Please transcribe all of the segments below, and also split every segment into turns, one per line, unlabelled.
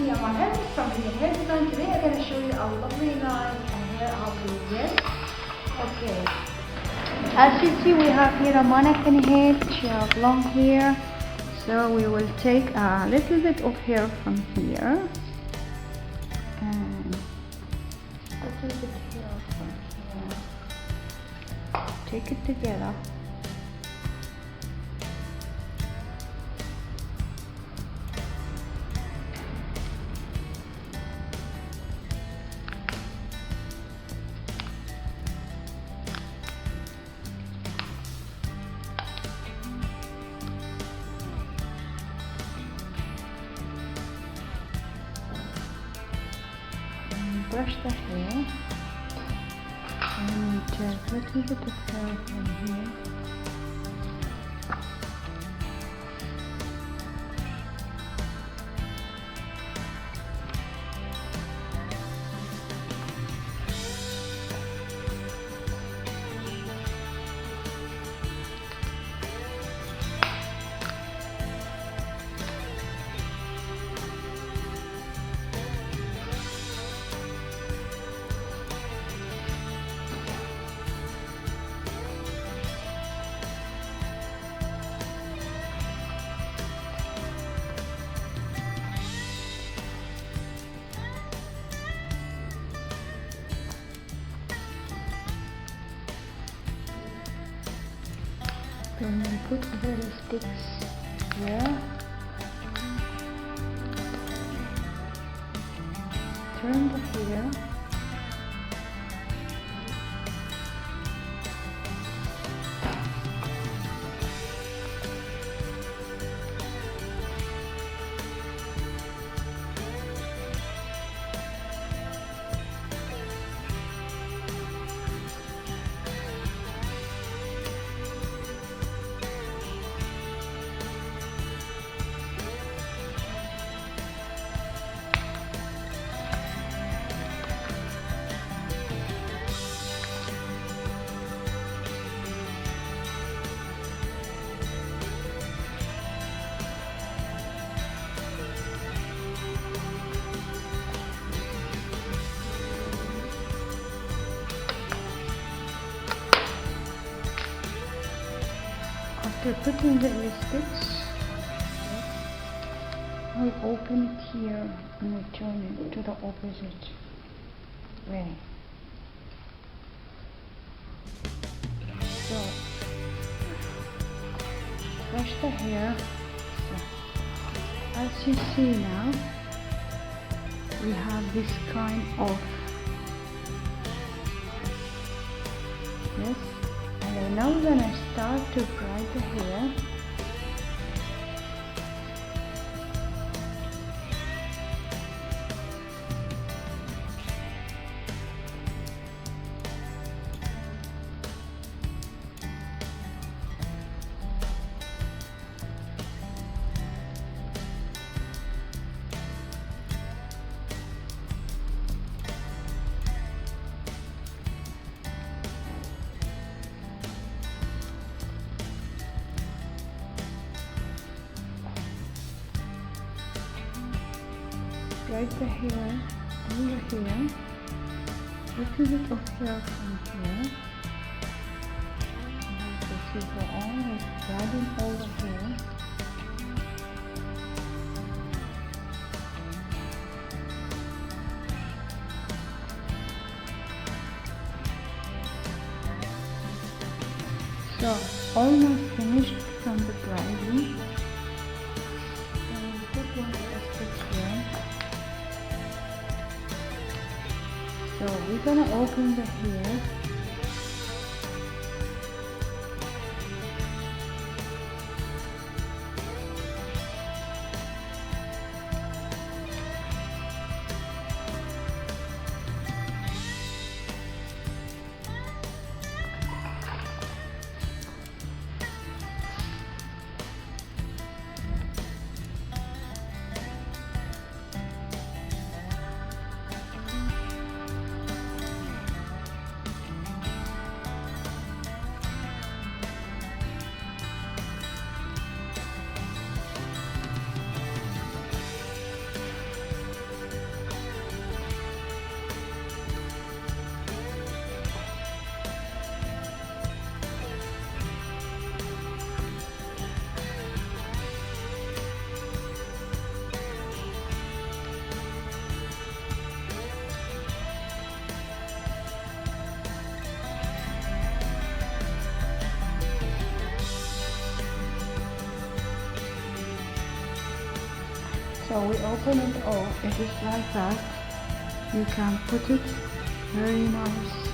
me, I'm Em from Indian Hair Design. Today I'm going to show you a lovely line and hair how to wear. Okay, as you see we have here a mannequin head. She has long hair, so we will take a little bit of hair from here and a little bit hair from here, take it together. Brush the hair and take a little bit of hair from here. Then we put the sticks here, turn the hair, after putting the elastics, we open it here and we turn it to the opposite way. So, brush the hair. So, as you see now, we have this kind of this. And now we're going to start to braid the hair. Braid the hair over here, little bit of hair from here. This is the arm, it's braiding over here. So, almost finished from the braiding. And put one elastic here. So we're gonna open the hair. So we open it. Oh, it is like that. You can put it. Very nice.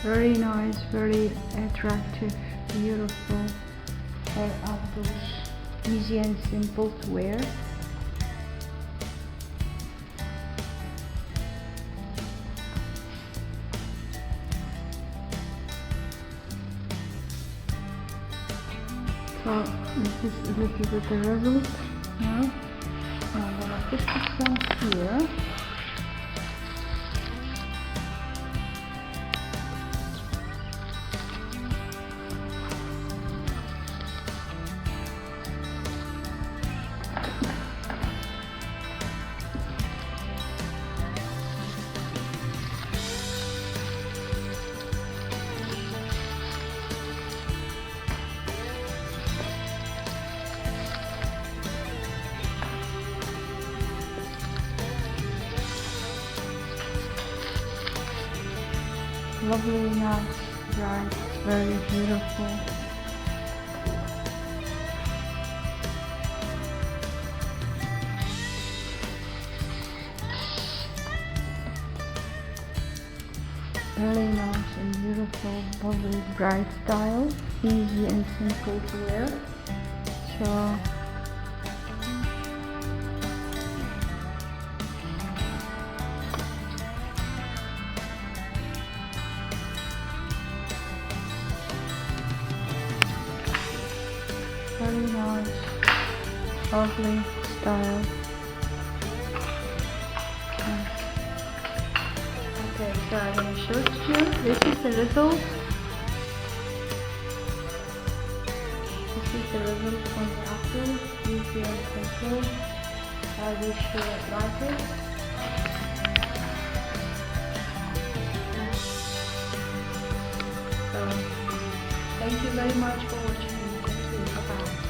Very nice, very attractive, beautiful for outdoors. Easy and simple to wear. So this is a little bit the result. Now I'm gonna put this one here. Lovely, nice, bright, very beautiful. Very nice and beautiful, lovely, bright style, easy and simple to wear. So very nice, lovely style. Okay, so I'm going to show it to you. This is the result. This is the result from the apple. Easy and simple. I wish you like it. So, thank you very much for watching. Thank you. Bye-bye.